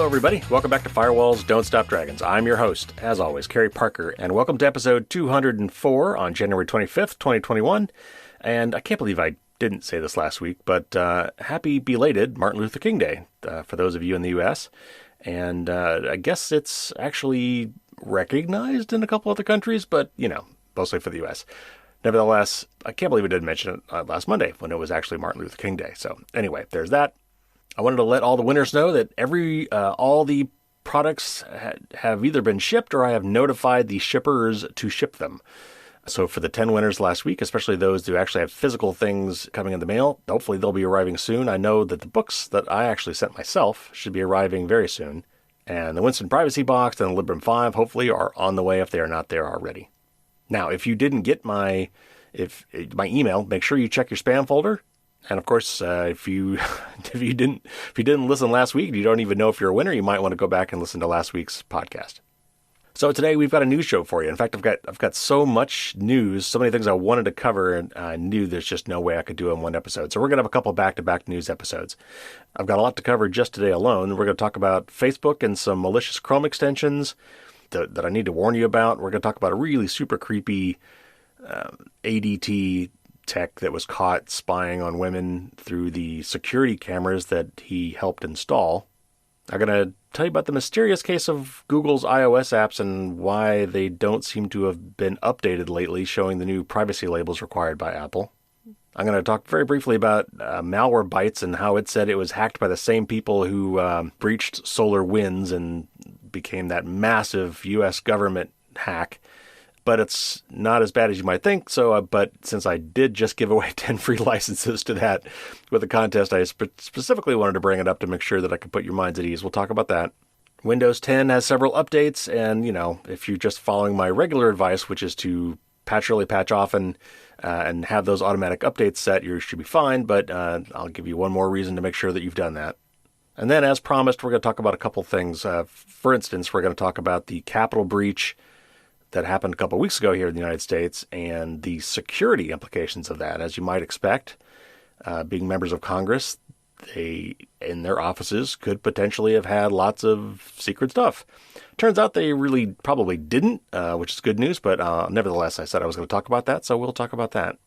Hello, everybody. Welcome back to Firewalls Don't Stop Dragons. I'm your host, as always, Kerry Parker, and welcome to episode 204 on January 25th, 2021. And I can't believe I didn't say this last week, but happy belated Martin Luther King Day for those of you in the U.S. And I guess it's actually recognized in a couple other countries, but, mostly for the U.S. Nevertheless, I can't believe I didn't mention it last Monday when it was actually Martin Luther King Day. So anyway, there's that. I wanted to let all the winners know that all the products have either been shipped or I have notified the shippers to ship them. So for the 10 winners last week, especially those who actually have physical things coming in the mail, hopefully they'll be arriving soon. I know that the books that I actually sent myself should be arriving very soon. And the Winston Privacy Box and the Librem 5 hopefully are on the way if they are not there already. Now, if you didn't get my email, make sure you check your spam folder. And of course, if you didn't listen last week and you don't even know if you're a winner, you might want to go back and listen to last week's podcast. So today we've got a news show for you. In fact, I've got so much news, so many things I wanted to cover, and I knew there's just no way I could do it in one episode. So we're going to have a couple back-to-back news episodes. I've got a lot to cover just today alone. We're going to talk about Facebook and some malicious Chrome extensions that I need to warn you about. We're going to talk about a really super creepy ADT tech that was caught spying on women through the security cameras that he helped install. I'm going to tell you about the mysterious case of Google's iOS apps and why they don't seem to have been updated lately, showing the new privacy labels required by Apple. I'm going to talk very briefly about Malwarebytes and how it said it was hacked by the same people who breached SolarWinds and became that massive U.S. government hack. But it's not as bad as you might think. But since I did just give away 10 free licenses to that with a contest, I specifically wanted to bring it up to make sure that I could put your minds at ease. We'll talk about that. Windows 10 has several updates. And, if you're just following my regular advice, which is to patch early, patch often, and have those automatic updates set, you should be fine. But I'll give you one more reason to make sure that you've done that. And then, as promised, we're going to talk about a couple things. For instance, we're going to talk about the Capitol breach that happened a couple of weeks ago here in the United States and the security implications of that. As you might expect, being members of Congress, they, in their offices, could potentially have had lots of secret stuff. Turns out they really probably didn't, which is good news, but nevertheless, I said I was going to talk about that, so we'll talk about that.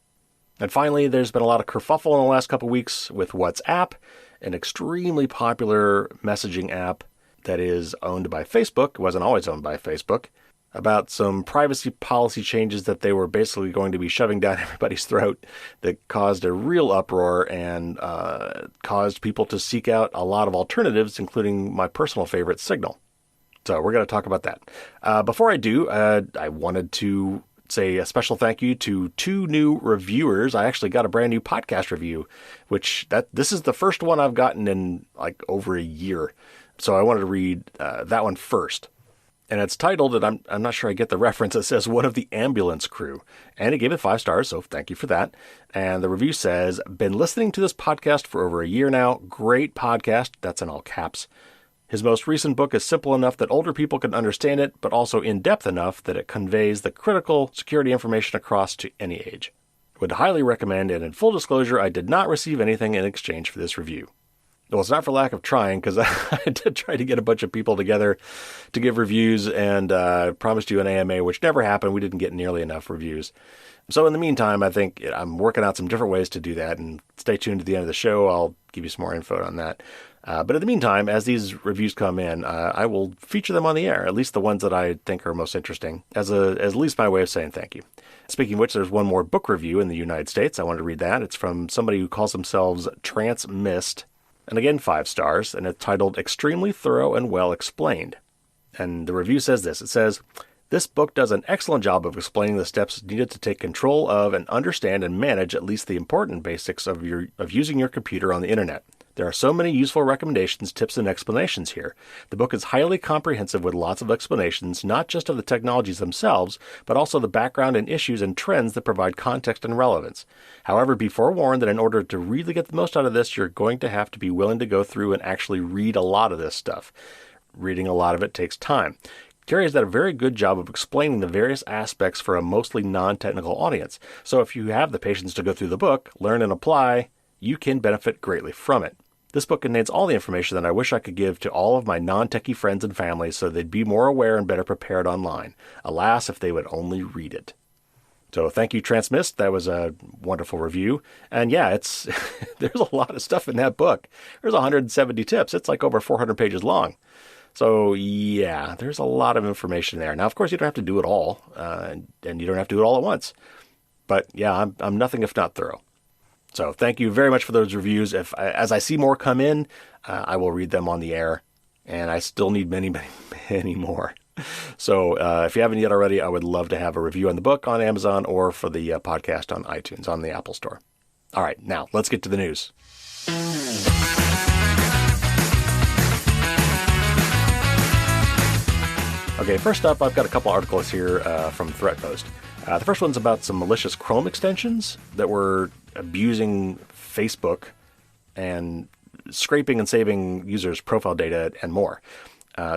And finally, there's been a lot of kerfuffle in the last couple of weeks with WhatsApp, an extremely popular messaging app that is owned by Facebook. It wasn't always owned by Facebook. About some privacy policy changes that they were basically going to be shoving down everybody's throat that caused a real uproar and caused people to seek out a lot of alternatives, including my personal favorite, Signal. So we're going to talk about that. Before I do, I wanted to say a special thank you to 2 new reviewers. I actually got a brand new podcast review, this is the first one I've gotten in like over a year. So I wanted to read that one first. And it's titled, and I'm not sure I get the reference, it says, One of the Ambulance Crew. And it gave it 5 stars, so thank you for that. And the review says, been listening to this podcast for over a year now. Great podcast. That's in all caps. His most recent book is simple enough that older people can understand it, but also in-depth enough that it conveys the critical security information across to any age. Would highly recommend, and in full disclosure, I did not receive anything in exchange for this review. Well, it's not for lack of trying, because I did try to get a bunch of people together to give reviews and promised you an AMA, which never happened. We didn't get nearly enough reviews. So in the meantime, I think I'm working out some different ways to do that, and stay tuned to the end of the show. I'll give you some more info on that. But in the meantime, as these reviews come in, I will feature them on the air, at least the ones that I think are most interesting, as at least my way of saying thank you. Speaking of which, there's one more book review in the United States. I wanted to read that. It's from somebody who calls themselves Trance Mist. And again, 5 stars, and it's titled Extremely Thorough and Well Explained. And the review says this. It says, this book does an excellent job of explaining the steps needed to take control of and understand and manage at least the important basics of using your computer on the internet. There are so many useful recommendations, tips, and explanations here. The book is highly comprehensive with lots of explanations, not just of the technologies themselves, but also the background and issues and trends that provide context and relevance. However, be forewarned that in order to really get the most out of this, you're going to have to be willing to go through and actually read a lot of this stuff. Reading a lot of it takes time. Kerry has done a very good job of explaining the various aspects for a mostly non-technical audience. So if you have the patience to go through the book, learn and apply, you can benefit greatly from it. This book contains all the information that I wish I could give to all of my non-techie friends and family so they'd be more aware and better prepared online. Alas, if they would only read it. So thank you, Transmist. That was a wonderful review. And yeah, it's there's a lot of stuff in that book. There's 170 tips. It's like over 400 pages long. So yeah, there's a lot of information there. Now, of course, you don't have to do it all, and you don't have to do it all at once. But yeah, I'm nothing if not thorough. So thank you very much for those reviews. As I see more come in, I will read them on the air, and I still need many, many, many more. So if you haven't yet already, I would love to have a review on the book on Amazon or for the podcast on iTunes, on the Apple Store. All right, now let's get to the news. Okay, first up, I've got a couple articles here from ThreatPost. The first one's about some malicious Chrome extensions that were abusing Facebook and scraping and saving users' profile data and more.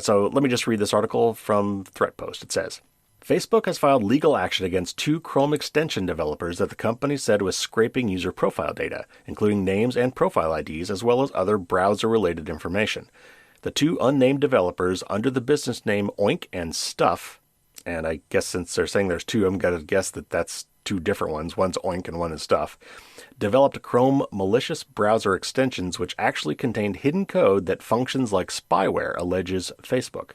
So let me just read this article from ThreatPost. It says, Facebook has filed legal action against 2 Chrome extension developers that the company said was scraping user profile data, including names and profile IDs, as well as other browser-related information. The 2 unnamed developers under the business name Oink and Stuff, and I guess since they're saying there's 2, I'm going to guess that that's 2 different ones. One's Oink and one is Stuff. Developed Chrome malicious browser extensions which actually contained hidden code that functions like spyware, alleges Facebook.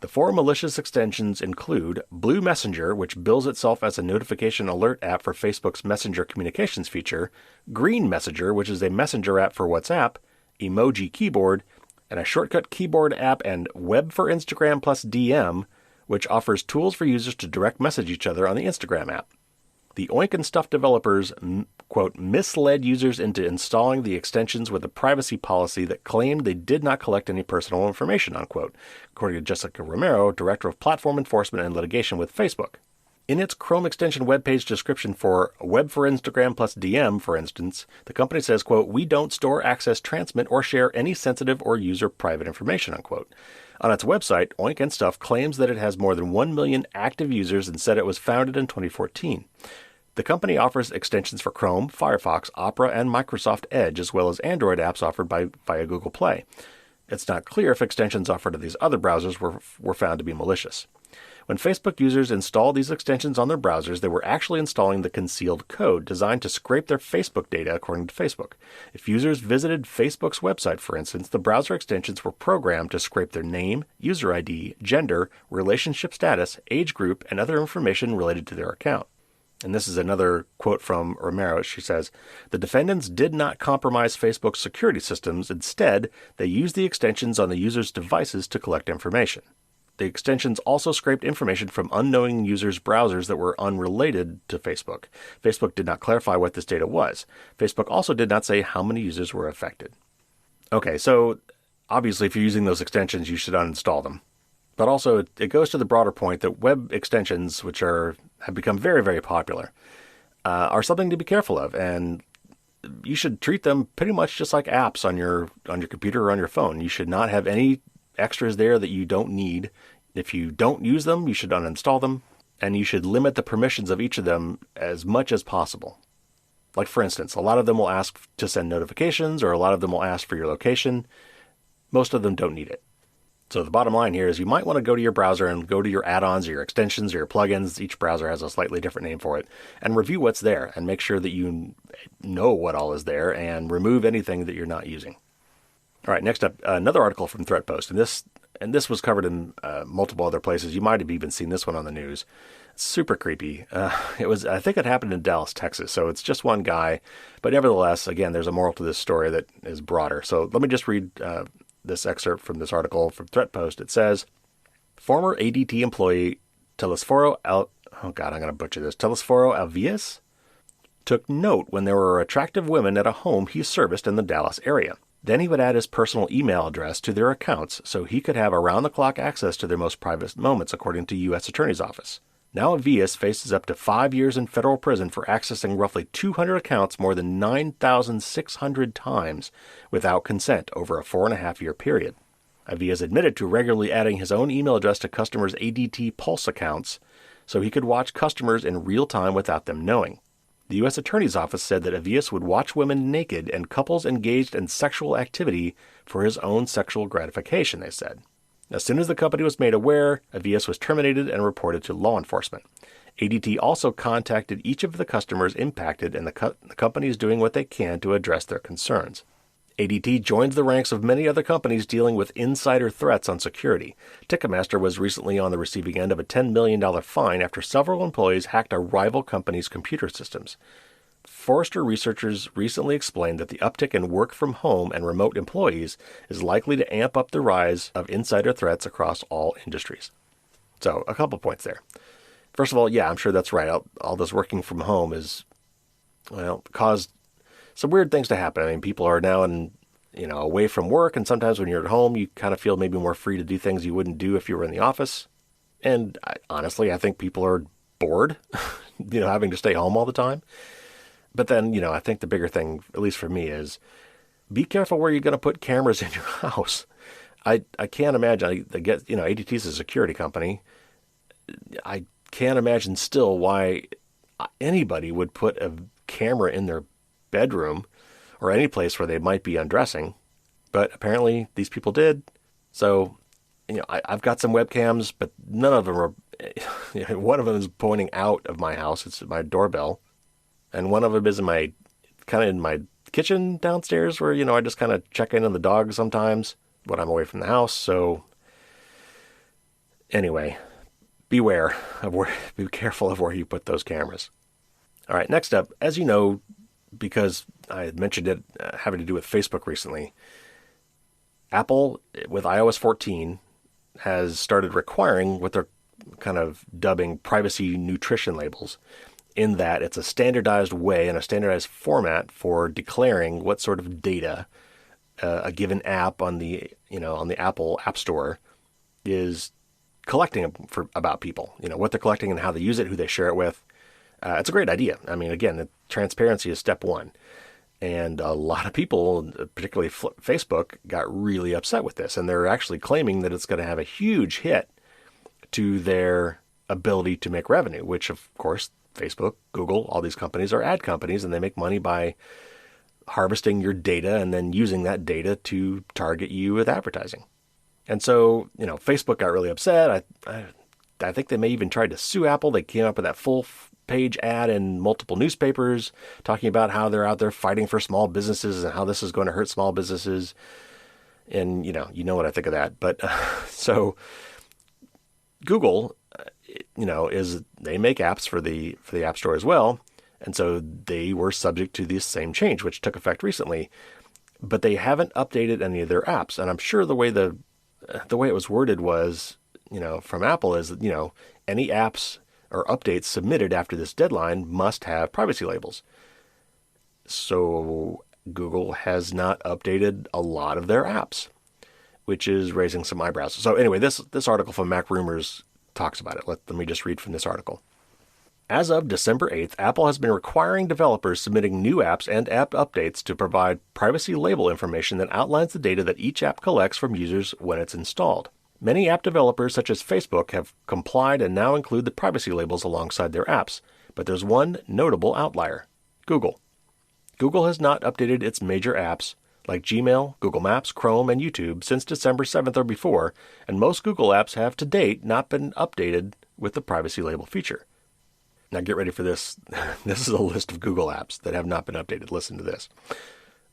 The 4 malicious extensions include Blue Messenger, which bills itself as a notification alert app for Facebook's Messenger communications feature, Green Messenger, which is a messenger app for WhatsApp, Emoji Keyboard, and a shortcut keyboard app, and Web for Instagram plus DM, which offers tools for users to direct message each other on the Instagram app. The Oink and Stuff developers, quote, misled users into installing the extensions with a privacy policy that claimed they did not collect any personal information, unquote, according to Jessica Romero, Director of Platform Enforcement and Litigation with Facebook. In its Chrome extension webpage description for Web for Instagram plus DM, for instance, the company says, quote, we don't store, access, transmit, or share any sensitive or user private information, unquote. On its website, Oink and Stuff claims that it has more than 1 million active users and said it was founded in 2014. The company offers extensions for Chrome, Firefox, Opera, and Microsoft Edge, as well as Android apps offered via Google Play. It's not clear if extensions offered to these other browsers were found to be malicious. When Facebook users installed these extensions on their browsers, they were actually installing the concealed code designed to scrape their Facebook data, according to Facebook. If users visited Facebook's website, for instance, the browser extensions were programmed to scrape their name, user ID, gender, relationship status, age group, and other information related to their account. And this is another quote from Romero. She says, the defendants did not compromise Facebook's security systems. Instead, they used the extensions on the user's devices to collect information. The extensions also scraped information from unknowing users' browsers that were unrelated to Facebook. Facebook did not clarify what this data was. Facebook also did not say how many users were affected. Okay, so obviously if you're using those extensions, you should uninstall them. But also it goes to the broader point that web extensions, which have become very, very popular, are something to be careful of. And you should treat them pretty much just like apps on your computer or on your phone. You should not have any extras there that you don't need. If you don't use them, you should uninstall them, and you should limit the permissions of each of them as much as possible. Like, for instance, a lot of them will ask to send notifications, or a lot of them will ask for your location. Most of them don't need it. So the bottom line here is you might want to go to your browser and go to your add-ons or your extensions or your plugins. Each browser has a slightly different name for it, and review what's there and make sure that you know what all is there and remove anything that you're not using. All right, next up, another article from ThreatPost, and this was covered in multiple other places. You might have even seen this one on the news. It's super creepy. I think it happened in Dallas, Texas, so it's just one guy. But nevertheless, again, there's a moral to this story that is broader. So let me just read this excerpt from this article from ThreatPost. It says, former ADT employee Telesforo Alvias took note when there were attractive women at a home he serviced in the Dallas area. Then he would add his personal email address to their accounts so he could have around-the-clock access to their most private moments, according to U.S. Attorney's Office. Now Avias faces up to 5 years in federal prison for accessing roughly 200 accounts more than 9,600 times without consent over a 4.5-year period. Avias admitted to regularly adding his own email address to customers' ADT Pulse accounts so he could watch customers in real time without them knowing. The U.S. Attorney's Office said that Avias would watch women naked and couples engaged in sexual activity for his own sexual gratification, they said. As soon as the company was made aware, Avias was terminated and reported to law enforcement. ADT also contacted each of the customers impacted, and the company is doing what they can to address their concerns. ADT joins the ranks of many other companies dealing with insider threats on security. Ticketmaster was recently on the receiving end of a $10 million fine after several employees hacked a rival company's computer systems. Forrester researchers recently explained that the uptick in work from home and remote employees is likely to amp up the rise of insider threats across all industries. So, a couple points there. First of all, yeah, I'm sure that's right. All this working from home is, caused some weird things to happen. I mean, people are now away from work, and sometimes when you're at home, you kind of feel maybe more free to do things you wouldn't do if you were in the office. And honestly, I think people are bored, having to stay home all the time. But then, I think the bigger thing, at least for me, is be careful where you're going to put cameras in your house. I can't imagine, ADT's a security company. I can't imagine still why anybody would put a camera in their bedroom or any place where they might be undressing. But apparently these people did. So, I've got some webcams, but none of them are, one of them is pointing out of my house. It's my doorbell. And one of them is in my kitchen downstairs where, I just kind of check in on the dog sometimes when I'm away from the house. So anyway, be careful of where you put those cameras. All right, next up, as you know, because I had mentioned it having to do with Facebook recently, Apple with iOS 14 has started requiring what they're kind of dubbing privacy nutrition labels, in that it's a standardized way and a standardized format for declaring what sort of data a given app on the Apple App Store is collecting about people, what they're collecting and how they use it, who they share it with. It's a great idea. I mean, again, transparency is step one. And a lot of people, particularly Facebook, got really upset with this. And they're actually claiming that it's going to have a huge hit to their ability to make revenue, which, of course, Facebook, Google, all these companies are ad companies, and they make money by harvesting your data and then using that data to target you with advertising. And so, Facebook got really upset. I think they may even tried to sue Apple. They came up with that full-page ad in multiple newspapers talking about how they're out there fighting for small businesses and how this is going to hurt small businesses. And, you know what I think of that. But so Google, they make apps for the App Store as well. And so they were subject to this same change, which took effect recently. But they haven't updated any of their apps. And I'm sure the way it was worded was, from Apple is, any apps or updates submitted after this deadline must have privacy labels. So Google has not updated a lot of their apps, which is raising some eyebrows. So anyway, this article from Mac Rumors talks about it. Let me just read from this article. As of December 8th, Apple has been requiring developers submitting new apps and app updates to provide privacy label information that outlines the data that each app collects from users when it's installed. Many app developers, such as Facebook, have complied and now include the privacy labels alongside their apps. But there's one notable outlier: Google. Google has not updated its major apps like Gmail, Google Maps, Chrome, and YouTube since December 7th or before, and most Google apps have to date not been updated with the privacy label feature. Now get ready for this. This is a list of Google apps that have not been updated. Listen to this.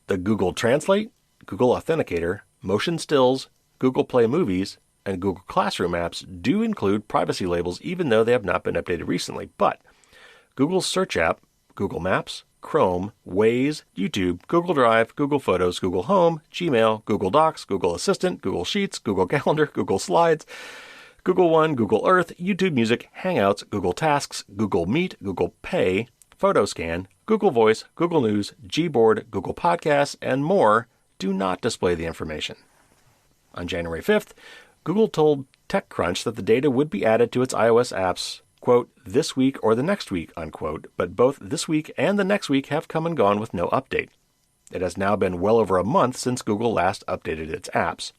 The Google Translate, Google Authenticator, Motion Stills, Google Play Movies, and Google Classroom apps do include privacy labels even though they have not been updated recently. But Google's search app, Google Maps, Chrome, Waze, YouTube, Google Drive, Google Photos, Google Home, Gmail, Google Docs, Google Assistant, Google Sheets, Google Calendar, Google Slides, Google One, Google Earth, YouTube Music, Hangouts, Google Tasks, Google Meet, Google Pay, PhotoScan, Google Voice, Google News, Gboard, Google Podcasts, and more do not display the information. On January 5th, Google told TechCrunch that the data would be added to its iOS apps, quote, this week or the next week, unquote, but both this week and the next week have come and gone with no update. It has now been well over a month since Google last updated its apps.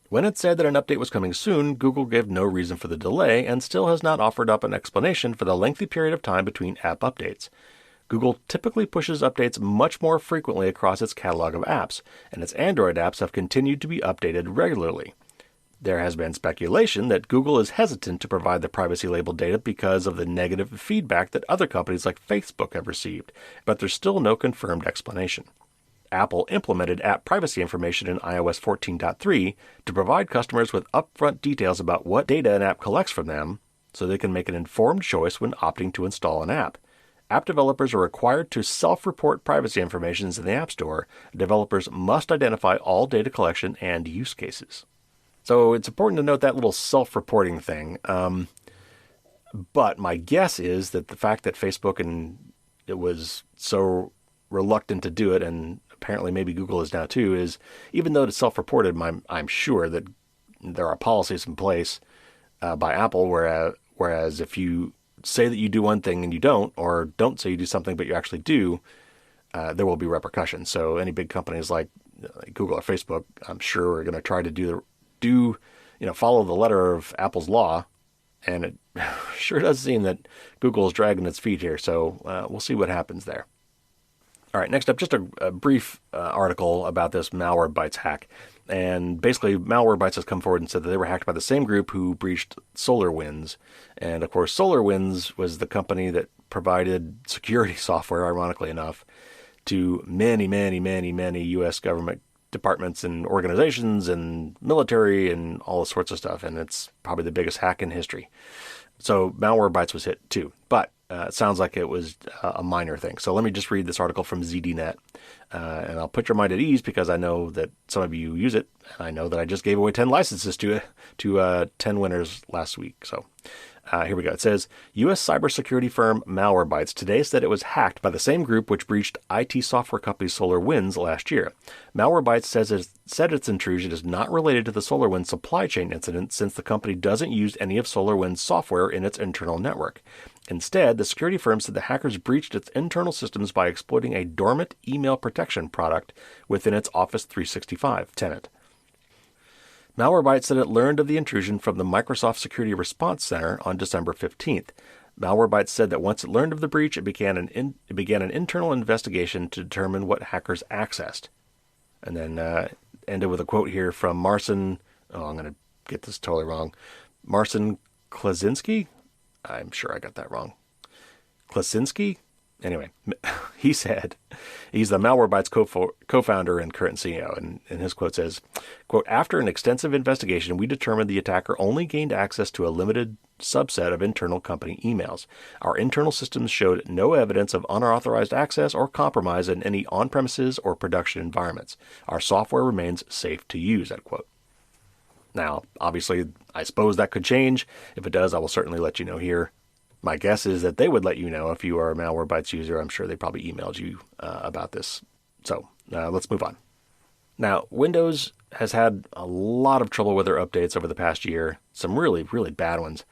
When it said that an update was coming soon, Google gave no reason for the delay and still has not offered up an explanation for the lengthy period of time between app updates. Google typically pushes updates much more frequently across its catalog of apps, and its Android apps have continued to be updated regularly. There has been speculation that Google is hesitant to provide the privacy-labeled data because of the negative feedback that other companies like Facebook have received, but there's still no confirmed explanation. Apple implemented app privacy information in iOS 14.3 to provide customers with upfront details about what data an app collects from them so they can make an informed choice when opting to install an app. App developers are required to self-report privacy information in the App Store. Developers must identify all data collection and use cases. So it's important to note that little self-reporting thing. But my guess is that the fact that Facebook and it was so reluctant to do it, and apparently maybe Google is now too, is even though it's self-reported, I'm sure that there are policies in place by Apple, whereas if you say that you do one thing and you don't, or don't say you do something but you actually do, there will be repercussions. So any big companies like Google or Facebook, I'm sure, are going to try to follow the letter of Apple's law, and it sure does seem that Google is dragging its feet here, so we'll see what happens there. All right, next up, just a brief article about this Malwarebytes hack. And basically, Malwarebytes has come forward and said that they were hacked by the same group who breached SolarWinds. And of course, SolarWinds was the company that provided security software, ironically enough, to many, many, many, many U.S. government departments and organizations and military and all sorts of stuff. And it's probably the biggest hack in history. So Malwarebytes was hit too. But it sounds like it was a minor thing. So let me just read this article from ZDNet. And I'll put your mind at ease because I know that some of you use it. And I know that I just gave away 10 licenses to 10 winners last week. So here we go. It says, U.S. cybersecurity firm Malwarebytes today said it was hacked by the same group which breached IT software company SolarWinds last year. Malwarebytes said its intrusion is not related to the SolarWinds supply chain incident since the company doesn't use any of SolarWinds software in its internal network. Instead, the security firm said the hackers breached its internal systems by exploiting a dormant email protection product within its Office 365 tenant. Malwarebytes said it learned of the intrusion from the Microsoft Security Response Center on December 15th. Malwarebytes said that once it learned of the breach, it began an internal investigation to determine what hackers accessed. And then ended with a quote here from Marcin, I'm going to get this totally wrong, Marcin Klasinski? I'm sure I got that wrong. Klasinski? Anyway, he said, he's the Malwarebytes co-founder and current CEO, and his quote says, quote, after an extensive investigation, we determined the attacker only gained access to a limited subset of internal company emails. Our internal systems showed no evidence of unauthorized access or compromise in any on-premises or production environments. Our software remains safe to use, end quote. Now, obviously, I suppose that could change. If it does, I will certainly let you know here. My guess is that they would let you know if you are a Malwarebytes user. I'm sure they probably emailed you about this. So let's move on. Now, Windows has had a lot of trouble with their updates over the past year. Some really, really bad ones.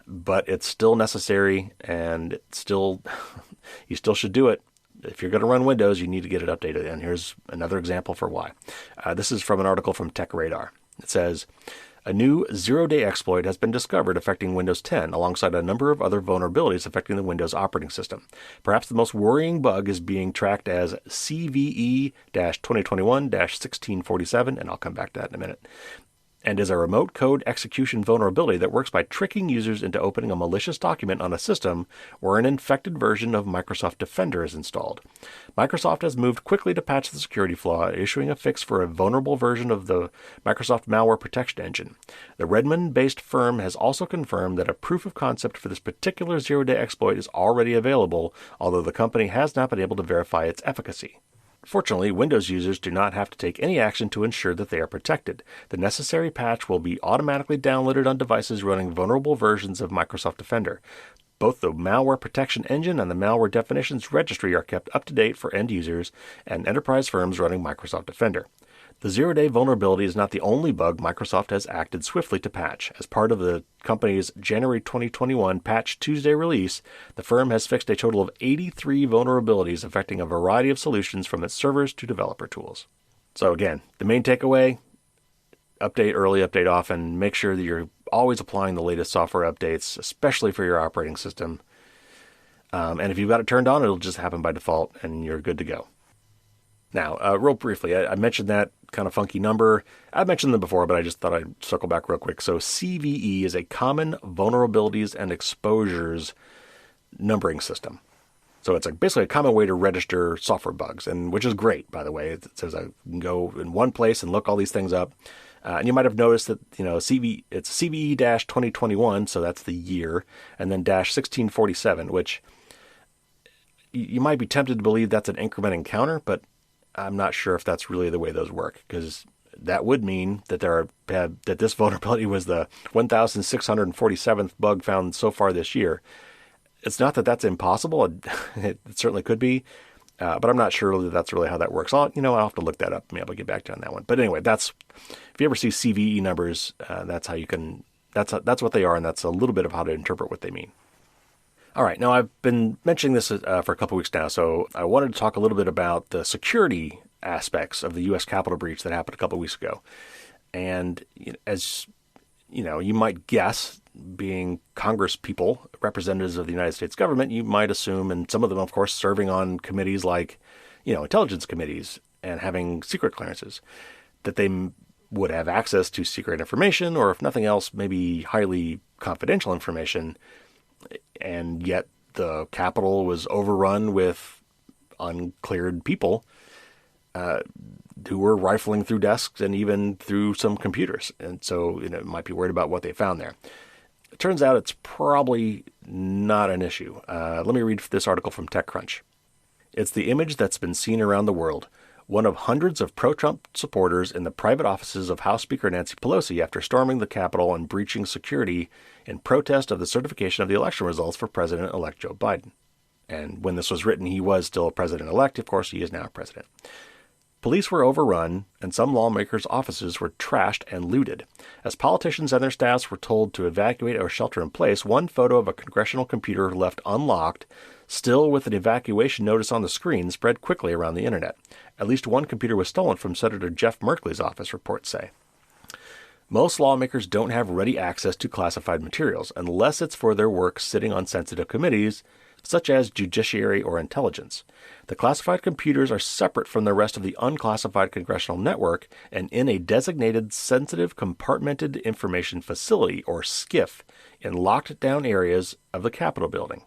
But it's still necessary, and you still should do it. If you're going to run Windows, you need to get it updated. And here's another example for why. This is from an article from TechRadar. It says, a new zero-day exploit has been discovered affecting Windows 10 alongside a number of other vulnerabilities affecting the Windows operating system. Perhaps the most worrying bug is being tracked as CVE-2021-1647, and I'll come back to that in a minute, and is a remote code execution vulnerability that works by tricking users into opening a malicious document on a system where an infected version of Microsoft Defender is installed. Microsoft has moved quickly to patch the security flaw, issuing a fix for a vulnerable version of the Microsoft Malware Protection Engine. The Redmond-based firm has also confirmed that a proof of concept for this particular zero-day exploit is already available, although the company has not been able to verify its efficacy. Fortunately, Windows users do not have to take any action to ensure that they are protected. The necessary patch will be automatically downloaded on devices running vulnerable versions of Microsoft Defender. Both the Malware Protection Engine and the Malware Definitions Registry are kept up to date for end users and enterprise firms running Microsoft Defender. The zero-day vulnerability is not the only bug Microsoft has acted swiftly to patch. As part of the company's January 2021 Patch Tuesday release, the firm has fixed a total of 83 vulnerabilities affecting a variety of solutions from its servers to developer tools. So again, the main takeaway, update early, update often. Make sure that you're always applying the latest software updates, especially for your operating system. And if you've got it turned on, it'll just happen by default and you're good to go. Now, real briefly, I mentioned that kind of funky number. I've mentioned them before, but I just thought I'd circle back real quick. So CVE is a Common Vulnerabilities and Exposures numbering system. So it's basically a common way to register software bugs, and which is great, by the way. It says I can go in one place and look all these things up. And you might have noticed that, it's CVE-2021, so that's the year, and then -1647, which you might be tempted to believe that's an increment encounter, but I'm not sure if that's really the way those work, because that would mean that that this vulnerability was the 1,647th bug found so far this year. It's not that that's impossible. It certainly could be, but I'm not sure that that's really how that works. I'll have to look that up. Maybe I'll get back to you on that one. But anyway, if you ever see CVE numbers, that's how you can. That's what they are, and that's a little bit of how to interpret what they mean. All right, now I've been mentioning this for a couple weeks now, so I wanted to talk a little bit about the security aspects of the U.S. Capitol breach that happened a couple of weeks ago. And as you might guess, being Congress people, representatives of the United States government, you might assume, and some of them, of course, serving on committees like, intelligence committees and having secret clearances, that they would have access to secret information, or if nothing else, maybe highly confidential information. And yet the Capitol was overrun with uncleared people who were rifling through desks and even through some computers. And so, might be worried about what they found there. It turns out it's probably not an issue. Let me read this article from TechCrunch. It's the image that's been seen around the world. One of hundreds of pro-Trump supporters in the private offices of House Speaker Nancy Pelosi after storming the Capitol and breaching security in protest of the certification of the election results for President-elect Joe Biden. And when this was written, he was still president-elect. Of course, he is now president. Police were overrun, and some lawmakers' offices were trashed and looted. As politicians and their staffs were told to evacuate or shelter in place, one photo of a congressional computer left unlocked, still with an evacuation notice on the screen, spread quickly around the internet. At least one computer was stolen from Senator Jeff Merkley's office, reports say. Most lawmakers don't have ready access to classified materials, unless it's for their work sitting on sensitive committees, such as Judiciary or Intelligence. The classified computers are separate from the rest of the unclassified congressional network and in a designated Sensitive Compartmented Information Facility, or SCIF, in locked-down areas of the Capitol building.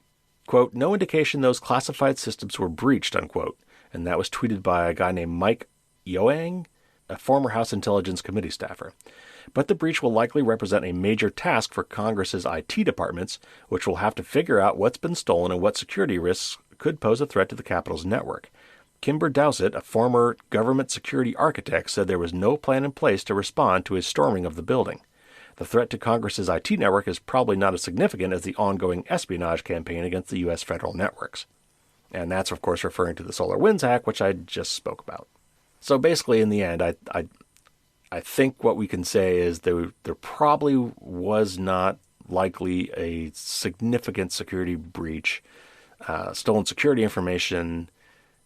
Quote, no indication those classified systems were breached, unquote, and that was tweeted by a guy named Mike Yoang, a former House Intelligence Committee staffer. But the breach will likely represent a major task for Congress's IT departments, which will have to figure out what's been stolen and what security risks could pose a threat to the Capitol's network. Kimber Dowsett, a former government security architect, said there was no plan in place to respond to a storming of the building. The threat to Congress's IT network is probably not as significant as the ongoing espionage campaign against the U.S. federal networks. And that's, of course, referring to the SolarWinds hack, which I just spoke about. So basically, in the end, I think what we can say is there probably was not likely a significant security breach, stolen security information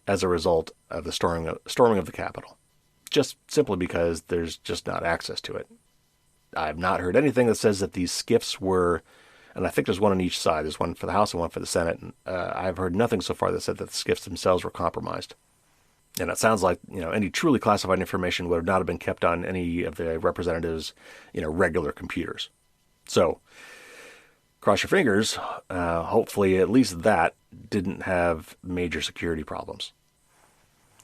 as a result of the storming of the Capitol, just simply because there's just not access to it. I've not heard anything that says that these SCIFs were, and I think there's one on each side. There's one for the House and one for the Senate. And I've heard nothing so far that said that the SCIFs themselves were compromised. And it sounds like, any truly classified information would not have been kept on any of the representatives', regular computers. So, cross your fingers. Hopefully, at least that didn't have major security problems.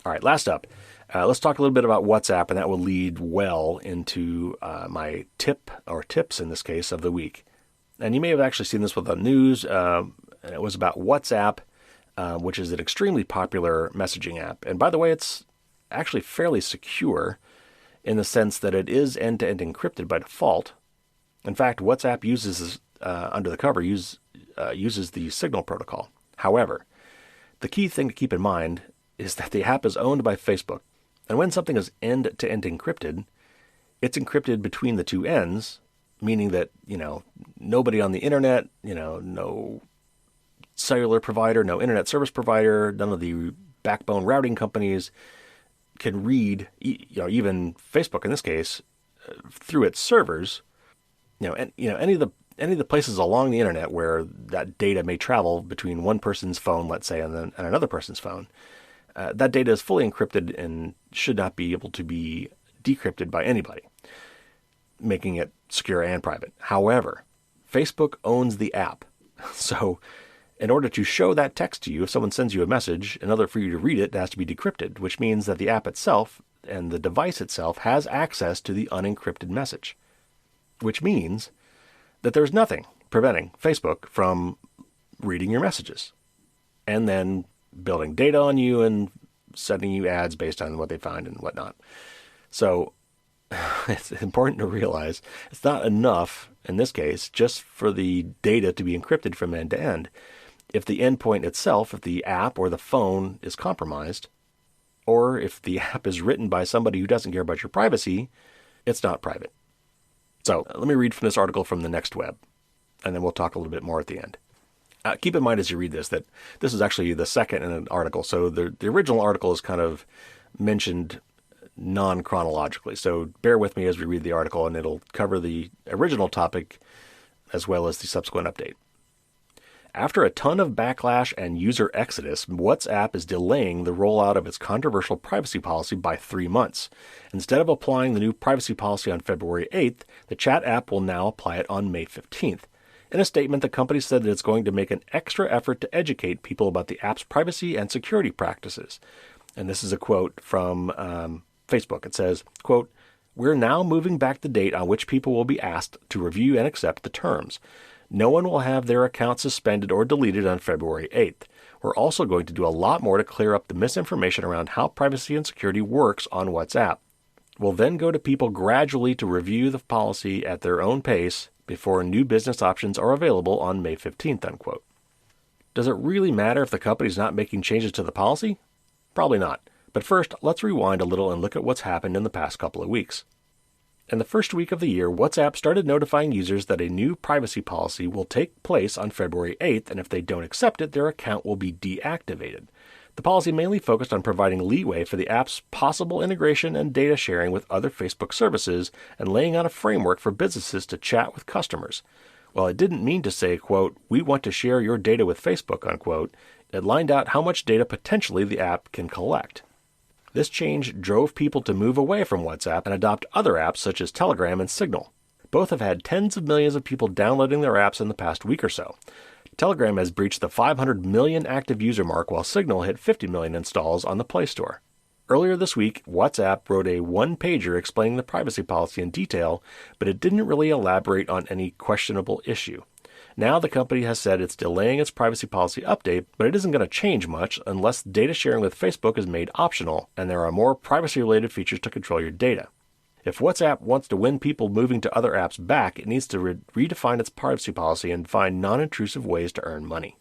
All right, last up, let's talk a little bit about WhatsApp, and that will lead well into my tip, or tips in this case, of the week. And you may have actually seen this with the news, and it was about WhatsApp, which is an extremely popular messaging app. And by the way, it's actually fairly secure in the sense that it is end-to-end encrypted by default. In fact, WhatsApp uses, under the cover, uses the Signal protocol. However, the key thing to keep in mind is that the app is owned by Facebook. And when something is end-to-end encrypted, it's encrypted between the two ends, meaning that, nobody on the internet, no cellular provider, no internet service provider, none of the backbone routing companies can read, even Facebook in this case, through its servers, any of the any of the places along the internet where that data may travel between one person's phone, let's say, and another person's phone, that data is fully encrypted and should not be able to be decrypted by anybody, making it secure and private. However, Facebook owns the app. So in order to show that text to you, if someone sends you a message, in order for you to read it, it has to be decrypted, which means that the app itself and the device itself has access to the unencrypted message, which means that there's nothing preventing Facebook from reading your messages and then building data on you and sending you ads based on what they find and whatnot. So it's important to realize it's not enough, in this case, just for the data to be encrypted from end to end. If the endpoint itself, if the app or the phone is compromised, or if the app is written by somebody who doesn't care about your privacy, it's not private. So let me read from this article from the Next Web, and then we'll talk a little bit more at the end. Keep in mind as you read this that this is actually the second in an article. So the original article is kind of mentioned non-chronologically. So bear with me as we read the article, and it'll cover the original topic as well as the subsequent update. After a ton of backlash and user exodus, WhatsApp is delaying the rollout of its controversial privacy policy by 3 months. Instead of applying the new privacy policy on February 8th, the chat app will now apply it on May 15th. In a statement, the company said that it's going to make an extra effort to educate people about the app's privacy and security practices. And this is a quote from Facebook. It says, quote, "We're now moving back the date on which people will be asked to review and accept the terms. No one will have their account suspended or deleted on February 8th. We're also going to do a lot more to clear up the misinformation around how privacy and security works on WhatsApp. We'll then go to people gradually to review the policy at their own pace before new business options are available on May 15th, unquote. Does it really matter if the company's not making changes to the policy? Probably not. But first, let's rewind a little and look at what's happened in the past couple of weeks. In the first week of the year, WhatsApp started notifying users that a new privacy policy will take place on February 8th, and if they don't accept it, their account will be deactivated. The policy mainly focused on providing leeway for the app's possible integration and data sharing with other Facebook services and laying out a framework for businesses to chat with customers. While it didn't mean to say, quote, "We want to share your data with Facebook," unquote, it lined out how much data potentially the app can collect. This change drove people to move away from WhatsApp and adopt other apps such as Telegram and Signal. Both have had tens of millions of people downloading their apps in the past week or so. Telegram has breached the 500 million active user mark, while Signal hit 50 million installs on the Play Store. Earlier this week, WhatsApp wrote a one-pager explaining the privacy policy in detail, but it didn't really elaborate on any questionable issue. Now the company has said it's delaying its privacy policy update, but it isn't going to change much unless data sharing with Facebook is made optional and there are more privacy-related features to control your data. If WhatsApp wants to win people moving to other apps back, it needs to redefine its privacy policy and find non-intrusive ways to earn money.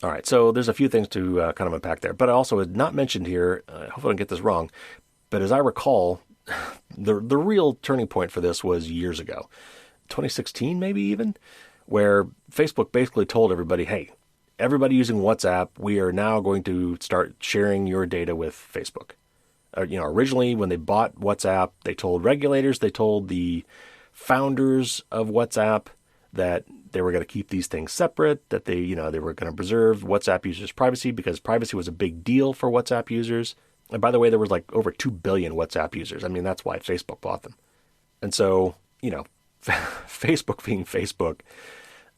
All right, so there's a few things to kind of unpack there, but I also had not mentioned here, hopefully I don't get this wrong, but as I recall, the real turning point for this was years ago, 2016 maybe even, where Facebook basically told everybody, hey, everybody using WhatsApp, we are now going to start sharing your data with Facebook. Originally when they bought WhatsApp, they told regulators, they told the founders of WhatsApp that they were going to keep these things separate, that they were going to preserve WhatsApp users' privacy because privacy was a big deal for WhatsApp users. And by the way, there was like over 2 billion WhatsApp users. I mean, that's why Facebook bought them. And so, Facebook being Facebook,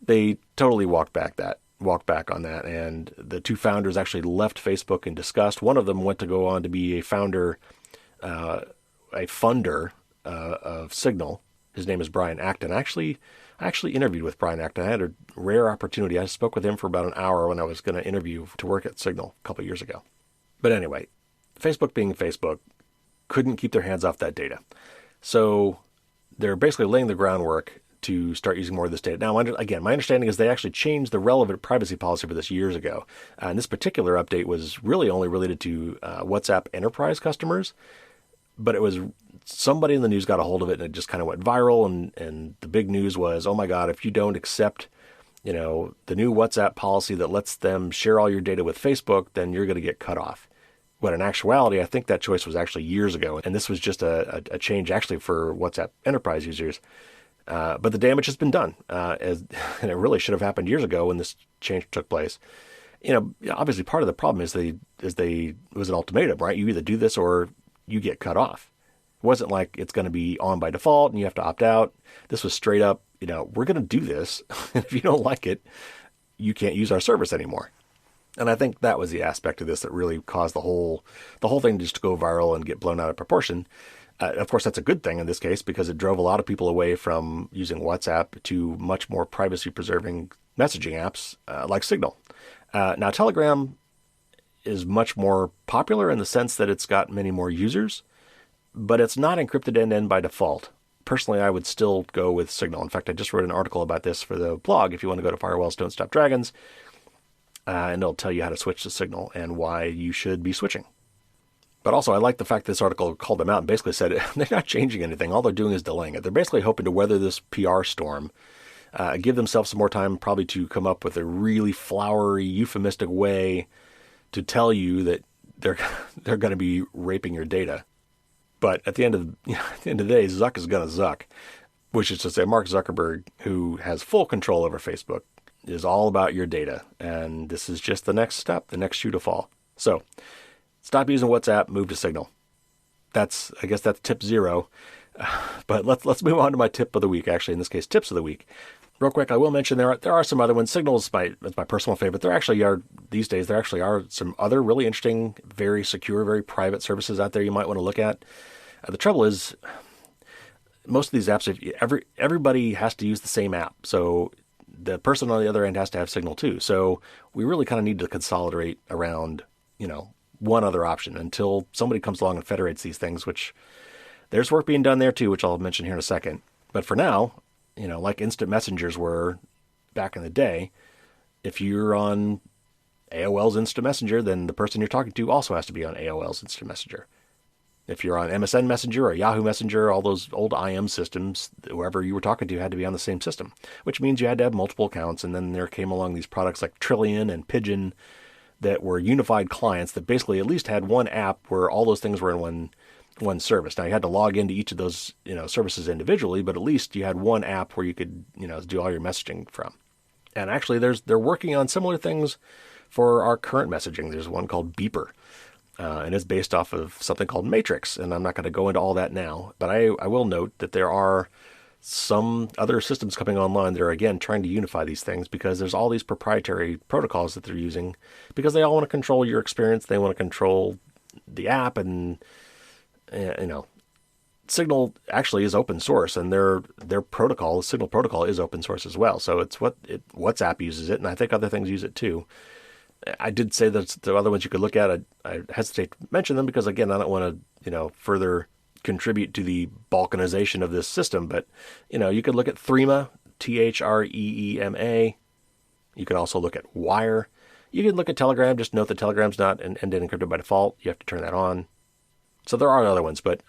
they totally walked back on that. And the two founders actually left Facebook in disgust. One of them went to go on to be a funder of Signal. His name is Brian Acton. I actually interviewed with Brian Acton. I had a rare opportunity. I spoke with him for about an hour when I was going to interview to work at Signal a couple of years ago. But anyway, Facebook being Facebook couldn't keep their hands off that data. So they're basically laying the groundwork to start using more of this data. Now, again, my understanding is they actually changed the relevant privacy policy for this years ago. And this particular update was really only related to WhatsApp enterprise customers. But it was somebody in the news got a hold of it and it just kind of went viral. And the big news was, oh my God, if you don't accept, the new WhatsApp policy that lets them share all your data with Facebook, then you're going to get cut off. When in actuality, I think that choice was actually years ago. And this was just a change actually for WhatsApp enterprise users. But the damage has been done, and it really should have happened years ago when this change took place. Obviously part of the problem is it was an ultimatum, right? You either do this or you get cut off. It wasn't like it's going to be on by default and you have to opt out. This was straight up, we're going to do this. And if you don't like it, you can't use our service anymore. And I think that was the aspect of this that really caused the whole thing just to go viral and get blown out of proportion. Of course, that's a good thing in this case because it drove a lot of people away from using WhatsApp to much more privacy-preserving messaging apps like Signal. Now, Telegram is much more popular in the sense that it's got many more users, but it's not encrypted end-to-end by default. Personally, I would still go with Signal. In fact, I just wrote an article about this for the blog. If you want to go to Firewalls Don't Stop Dragons, and it'll tell you how to switch to Signal and why you should be switching. But also, I like the fact this article called them out and basically said they're not changing anything. All they're doing is delaying it. They're basically hoping to weather this PR storm, give themselves some more time probably to come up with a really flowery, euphemistic way to tell you that they're going to be raping your data. But at the end of the day, Zuck is going to Zuck, which is to say Mark Zuckerberg, who has full control over Facebook, is all about your data. And this is just the next step, the next shoe to fall. So stop using WhatsApp, move to Signal. I guess that's tip 0. But let's move on to my tip of the week, actually, in this case, tips of the week. Real quick, I will mention there are some other ones. Signal is my personal favorite. These days, there actually are some other really interesting, very secure, very private services out there you might want to look at. The trouble is, most of these apps, everybody has to use the same app. So the person on the other end has to have Signal too. So we really kind of need to consolidate around, one other option until somebody comes along and federates these things, which there's work being done there too, which I'll mention here in a second. But for now, like instant messengers were back in the day, if you're on AOL's instant messenger, then the person you're talking to also has to be on AOL's instant messenger. If you're on MSN Messenger or Yahoo Messenger, all those old IM systems, whoever you were talking to had to be on the same system, which means you had to have multiple accounts. And then there came along these products like Trillion and Pigeon that were unified clients that basically at least had one app where all those things were in one service. Now you had to log into each of those, services individually, but at least you had one app where you could, do all your messaging from. And actually they're working on similar things for our current messaging. There's one called Beeper. And it's based off of something called Matrix. And I'm not going to go into all that now, but I will note that there are some other systems coming online that are, again, trying to unify these things because there's all these proprietary protocols that they're using because they all want to control your experience. They want to control the app and, Signal actually is open source and their protocol, the Signal protocol is open source as well. So it's WhatsApp uses it. And I think other things use it too. I did say that the other ones you could look at. I hesitate to mention them because, again, I don't want to, further contribute to the balkanization of this system. But, you could look at Threema, Threema. You could also look at Wire. You can look at Telegram. Just note that Telegram's not end-to-end encrypted by default. You have to turn that on. So there are other ones. But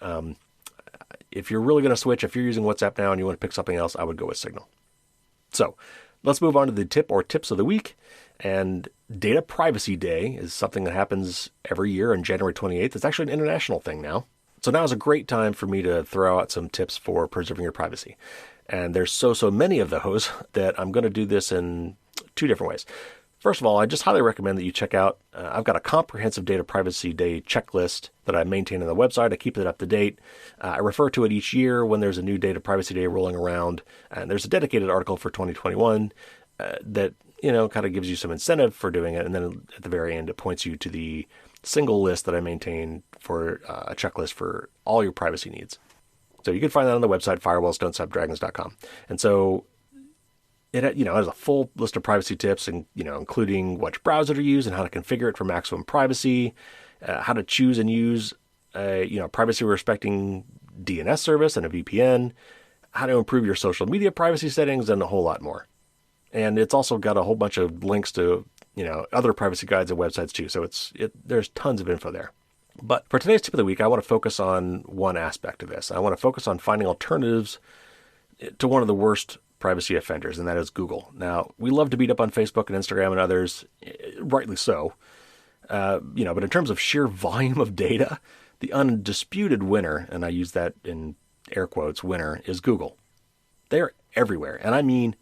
if you're really going to switch, if you're using WhatsApp now and you want to pick something else, I would go with Signal. So let's move on to the tip or tips of the week. And Data Privacy Day is something that happens every year on January 28th. It's actually an international thing now. So now is a great time for me to throw out some tips for preserving your privacy. And there's so many of those that I'm going to do this in 2 different ways. First of all, I just highly recommend that you check out, I've got a comprehensive Data Privacy Day checklist that I maintain on the website. I keep it up to date. I refer to it each year when there's a new Data Privacy Day rolling around. And there's a dedicated article for 2021 that, kind of gives you some incentive for doing it. And then at the very end, it points you to the single list that I maintain for a checklist for all your privacy needs. So you can find that on the website, firewallsdon'tstopdragons.com. And so it has a full list of privacy tips, and including which browser to use and how to configure it for maximum privacy, how to choose and use a privacy respecting DNS service and a VPN, how to improve your social media privacy settings, and a whole lot more. And it's also got a whole bunch of links to other privacy guides and websites too. So there's tons of info there. But for today's tip of the week, I want to focus on one aspect of this. I want to focus on finding alternatives to one of the worst privacy offenders, and that is Google. Now, we love to beat up on Facebook and Instagram and others, rightly so. But in terms of sheer volume of data, the undisputed winner, and I use that in air quotes, winner, is Google. They're everywhere, and I mean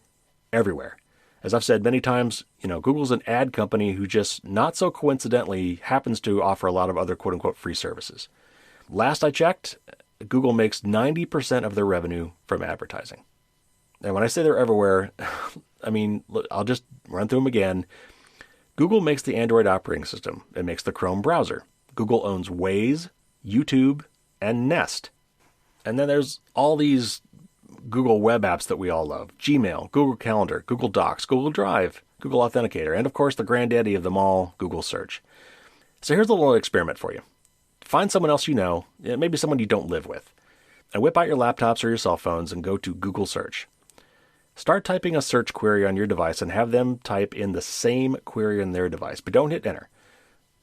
everywhere. As I've said many times, Google's an ad company who just not so coincidentally happens to offer a lot of other quote-unquote free services. Last I checked, Google makes 90% of their revenue from advertising. And when I say they're everywhere, I mean, I'll just run through them again. Google makes the Android operating system. It makes the Chrome browser. Google owns Waze, YouTube, and Nest. And then there's all these Google web apps that we all love. Gmail, Google Calendar, Google Docs, Google Drive, Google Authenticator, and of course the granddaddy of them all, Google Search. So here's a little experiment for you. Find someone else you know, maybe someone you don't live with, and whip out your laptops or your cell phones and go to Google Search. Start typing a search query on your device and have them type in the same query on their device, but don't hit enter.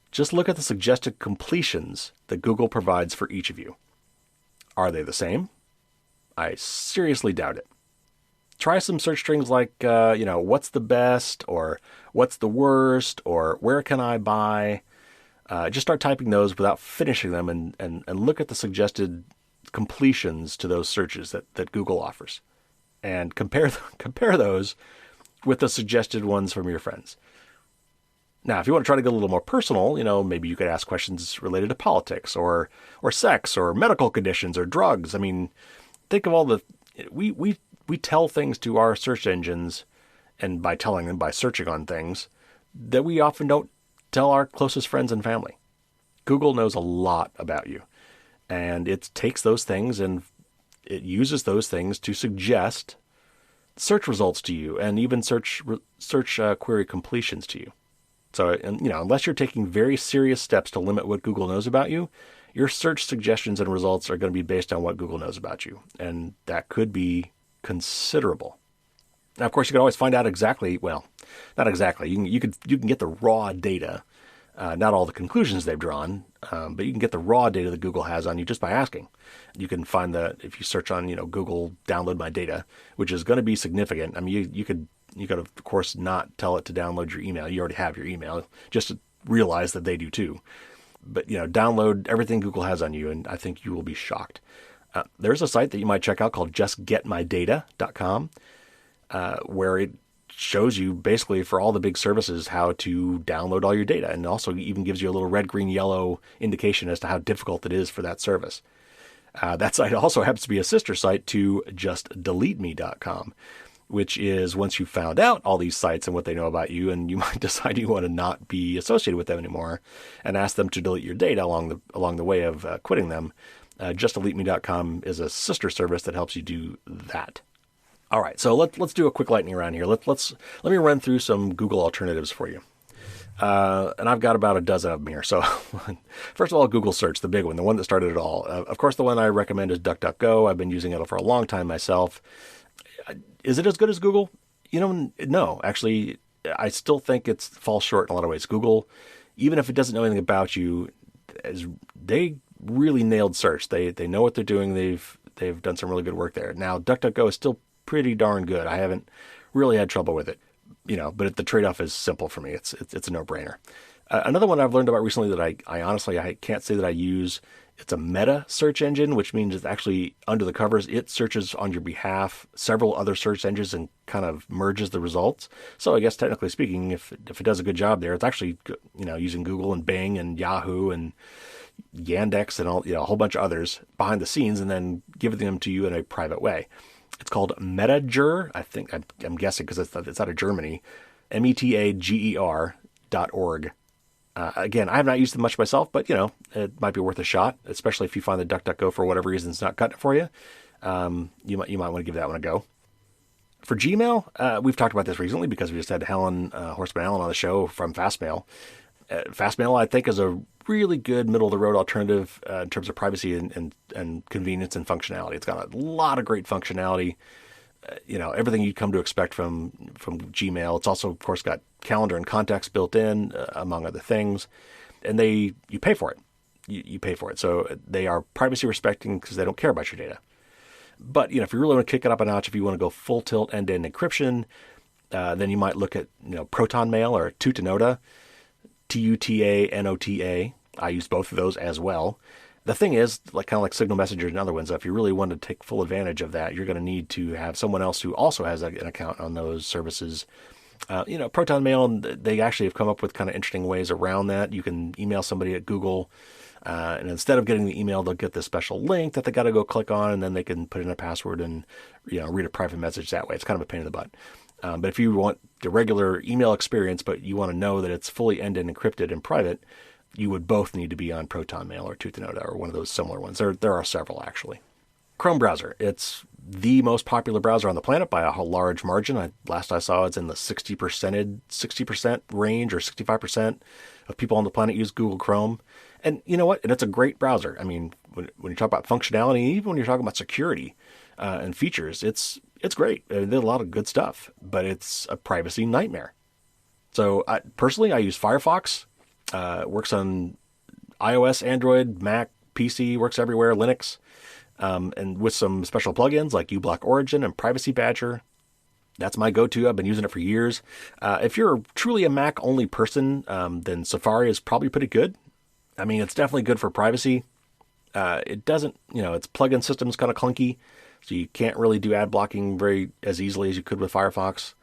Just look at the suggested completions that Google provides for each of you. Are they the same? I seriously doubt it. Try some search strings like, what's the best, or what's the worst, or where can I buy? Just start typing those without finishing them and look at the suggested completions to those searches that Google offers. And compare those with the suggested ones from your friends. Now, if you want to try to get a little more personal, maybe you could ask questions related to politics or sex or medical conditions or drugs. I mean, think of all we tell things to our search engines, and by telling them, by searching on things that we often don't tell our closest friends and family. Google knows a lot about you, and it takes those things and it uses those things to suggest search results to you and even search query completions to you. So, unless you're taking very serious steps to limit what Google knows about you, your search suggestions and results are going to be based on what Google knows about you. And that could be considerable. Now, of course, you can always find out not exactly. You can get the raw data, not all the conclusions they've drawn, but you can get the raw data that Google has on you just by asking. You can find if you search on, Google download my data, which is going to be significant. I mean, you could of course not tell it to download your email. You already have your email, just to realize that they do too. But, download everything Google has on you, and I think you will be shocked. There's a site that you might check out called justgetmydata.com, where it shows you basically for all the big services how to download all your data, and also even gives you a little red, green, yellow indication as to how difficult it is for that service. That site also happens to be a sister site to justdeleteme.com, which is once you found out all these sites and what they know about you, and you might decide you want to not be associated with them anymore and ask them to delete your data along the way of quitting them, justdeleteme.com is a sister service that helps you do that. All right, so let's do a quick lightning round here. Let me run through some Google alternatives for you. And I've got about a dozen of them here. So first of all, Google Search, the big one, the one that started it all. Of course, the one I recommend is DuckDuckGo. I've been using it for a long time myself. Is it as good as Google? No. Actually, I still think it falls short in a lot of ways. Google, even if it doesn't know anything about you, they really nailed search. They know what they're doing. They've done some really good work there. Now, DuckDuckGo is still pretty darn good. I haven't really had trouble with it, but the trade-off is simple for me. It's a no-brainer. Another one I've learned about recently that I honestly can't say that I use. It's a meta search engine, which means it's actually under the covers. It searches on your behalf several other search engines and kind of merges the results. So I guess technically speaking, if it does a good job there, it's actually using Google and Bing and Yahoo and Yandex and all a whole bunch of others behind the scenes, and then giving them to you in a private way. It's called Metager. I think I'm guessing because it's out of Germany. metager.org. Again, I have not used it much myself, but it might be worth a shot, especially if you find that DuckDuckGo for whatever reason is not cutting it for you. You might want to give that one a go. For Gmail, we've talked about this recently because we just had Helen Horstman-Allen on the show from Fastmail. Fastmail, I think, is a really good middle-of-the-road alternative in terms of privacy and convenience and functionality. It's got a lot of great functionality. Everything you'd come to expect from Gmail. It's also, of course, got calendar and contacts built in, among other things. And you pay for it. You pay for it. So they are privacy respecting because they don't care about your data. But, if you really want to kick it up a notch, if you want to go full tilt end-to-end encryption, then you might look at, Proton Mail or Tutanota, Tutanota. I use both of those as well. The thing is, like kind of like Signal Messenger and other ones, if you really want to take full advantage of that, you're going to need to have someone else who also has an account on those services. Proton Mail, they actually have come up with kind of interesting ways around that. You can email somebody at Google, and instead of getting the email, they'll get this special link that they got to go click on, and then they can put in a password and read a private message that way. It's kind of a pain in the butt. But if you want the regular email experience, but you want to know that it's fully end-to-end encrypted and private, you would both need to be on Proton Mail or Tutanota or one of those similar ones. There are several, actually. Chrome browser. It's the most popular browser on the planet by a large margin. Last I saw, it's in the 60% range, or 65% of people on the planet use Google Chrome. And you know what? And it's a great browser. I mean, when you talk about functionality, even when you're talking about security and features, it's great. There's a lot of good stuff, but it's a privacy nightmare. So personally, I use Firefox. Works on iOS, Android, Mac, PC, works everywhere, Linux. And with some special plugins like uBlock Origin and Privacy Badger. That's my go-to. I've been using it for years. If you're truly a Mac-only person, then Safari is probably pretty good. I mean, it's definitely good for privacy. It doesn't, its plugin system's kind of clunky, so you can't really do ad blocking as easily as you could with Firefox.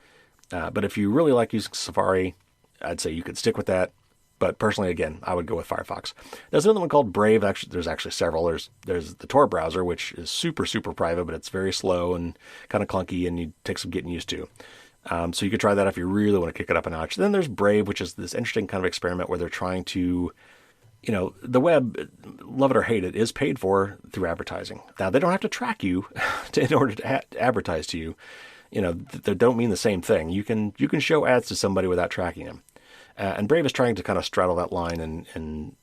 But if you really like using Safari, I'd say you could stick with that. But personally, again, I would go with Firefox. There's another one called Brave. Actually, there's actually several. There's the Tor browser, which is super, super private, but it's very slow and kind of clunky, and you take some getting used to. So you could try that if you really want to kick it up a notch. Then there's Brave, which is this interesting kind of experiment where they're trying to, the web, love it or hate it, is paid for through advertising. Now, they don't have to track you in order to advertise to you. They don't mean the same thing. You can show ads to somebody without tracking them. And Brave is trying to kind of straddle that line and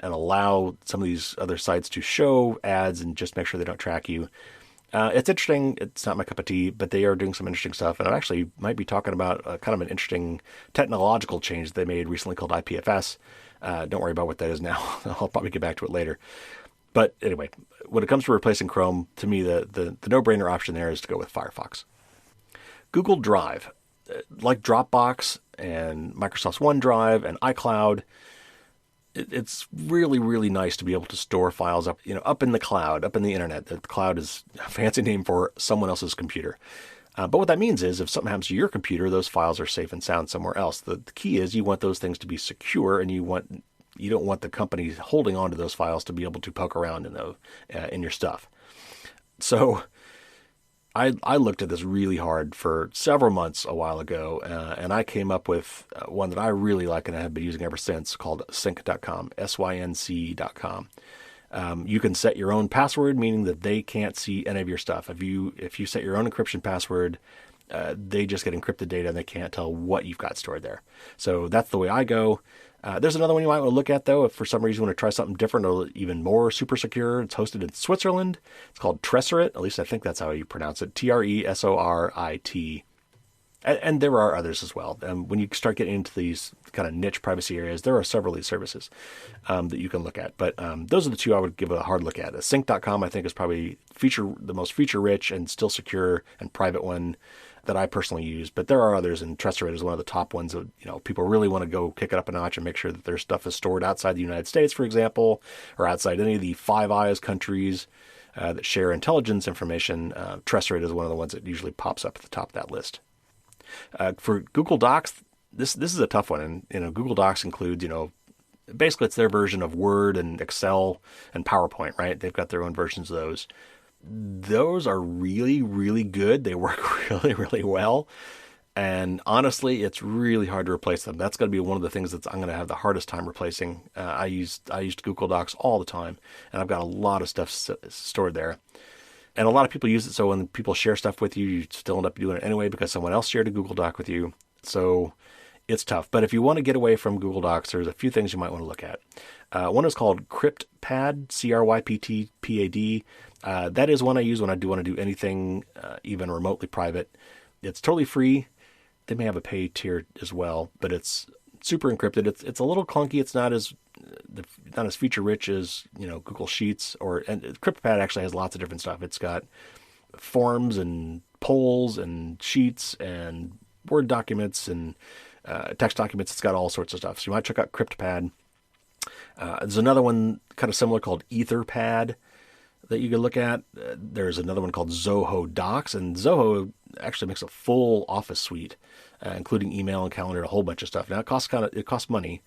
allow some of these other sites to show ads and just make sure they don't track you. It's interesting. It's not my cup of tea, but they are doing some interesting stuff. And I actually might be talking about kind of an interesting technological change they made recently called IPFS. Don't worry about what that is now. I'll probably get back to it later. But anyway, when it comes to replacing Chrome, to me, the no-brainer option there is to go with Firefox. Google Drive. Like Dropbox and Microsoft's OneDrive and iCloud, it's really, really nice to be able to store files up in the cloud, up in the internet. The cloud is a fancy name for someone else's computer. But what that means is if something happens to your computer, those files are safe and sound somewhere else. The key is you want those things to be secure, and you don't want the company holding on to those files to be able to poke around in your stuff. So I looked at this really hard for several months a while ago, and I came up with one that I really like and I have been using ever since, called sync.com, sync.com. You can set your own password, meaning that they can't see any of your stuff. If you set your own encryption password, they just get encrypted data and they can't tell what you've got stored there. So that's the way I go. There's another one you might want to look at, though, if for some reason you want to try something different or even more super secure. It's hosted in Switzerland. It's called Tresorit. At least I think that's how you pronounce it. Tresorit. And there are others as well. When you start getting into these kind of niche privacy areas, there are several of these services that you can look at. But those are the two I would give a hard look at. Sync.com, I think, is probably the most feature-rich and still secure and private one that I personally use. But there are others, and Tresorit is one of the top ones that people really want to go kick it up a notch and make sure that their stuff is stored outside the United States, for example, or outside any of the Five Eyes countries that share intelligence information. Tresorit is one of the ones that usually pops up at the top of that list. For Google Docs, this is a tough one, and Google Docs includes basically it's their version of Word and Excel and PowerPoint, right? They've got their own versions of those. Those are really, really good. They work really, really well, and honestly, it's really hard to replace them. That's going to be one of the things that I'm going to have the hardest time replacing. I used Google Docs all the time, and I've got a lot of stuff stored there. And a lot of people use it so when people share stuff with you, you still end up doing it anyway because someone else shared a Google Doc with you. So it's tough. But if you want to get away from Google Docs, there's a few things you might want to look at. One is called CryptPad, CryptPad. That is one I use when I do want to do anything even remotely private. It's totally free. They may have a pay tier as well, but it's super encrypted. It's a little clunky. It's not as feature rich as Google Sheets and CryptPad actually has lots of different stuff. It's got forms and polls and sheets and Word documents and text documents. It's got all sorts of stuff. So you might check out CryptPad. There's another one kind of similar called Etherpad that you could look at. There's another one called Zoho Docs, and Zoho actually makes a full office suite, including email and calendar, and a whole bunch of stuff. Now it costs money,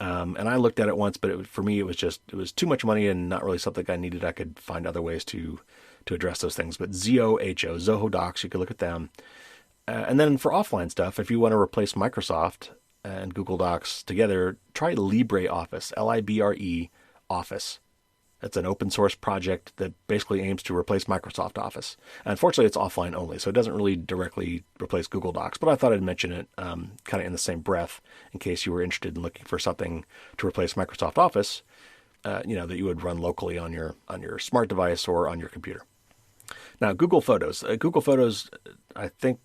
and I looked at it once, but for me it was too much money and not really something I needed. I could find other ways to address those things. But Zoho Docs, you could look at them. And then for offline stuff, if you want to replace Microsoft and Google Docs together, try LibreOffice, Libre Office. It's an open source project that basically aims to replace Microsoft Office. Unfortunately, it's offline only, so it doesn't really directly replace Google Docs. But I thought I'd mention it kind of in the same breath in case you were interested in looking for something to replace Microsoft Office, that you would run locally on your smart device or on your computer. Now, Google Photos. Google Photos, I think,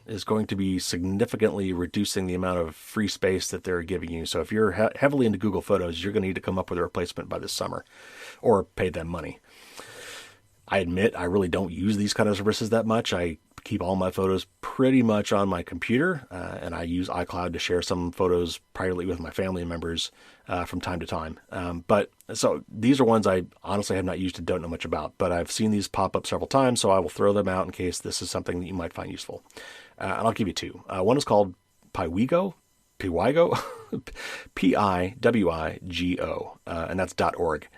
is going to be significantly reducing the amount of free space that they're giving you. So if you're heavily into Google Photos, you're going to need to come up with a replacement by this summer or pay them money. I admit I really don't use these kind of services that much. I keep all my photos pretty much on my computer, and I use iCloud to share some photos privately with my family members from time to time. But so these are ones I honestly have not used and don't know much about, but I've seen these pop up several times, so I will throw them out in case this is something that you might find useful. And I'll give you two. One is called Piwigo, Piwigo, Piwigo, and that's .org.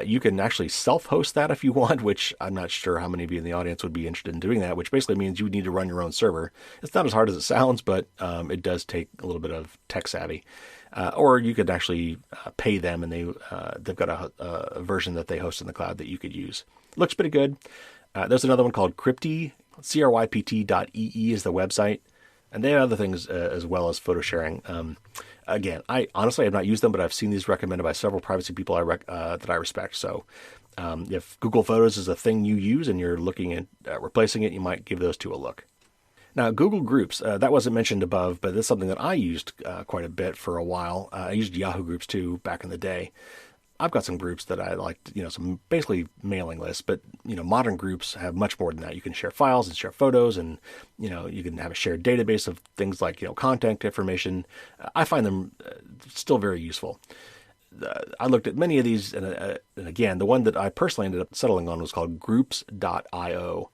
You can actually self-host that if you want, which I'm not sure how many of you in the audience would be interested in doing that, which basically means you would need to run your own server. It's not as hard as it sounds, but it does take a little bit of tech savvy. Or you could actually pay them, and they've got a version that they host in the cloud that you could use. Looks pretty good. There's another one called Crypty, CRYPT.ee is the website. And they have other things as well as photo sharing. Again, I honestly have not used them, but I've seen these recommended by several privacy people that I respect. So if Google Photos is a thing you use and you're looking at replacing it, you might give those two a look. Now, Google Groups, that wasn't mentioned above, but it's something that I used quite a bit for a while. I used Yahoo Groups too back in the day. I've got some groups that I like, some basically mailing lists, but, modern groups have much more than that. You can share files and share photos, and, you can have a shared database of things like, contact information. I find them still very useful. I looked at many of these, and again, the one that I personally ended up settling on was called groups.io.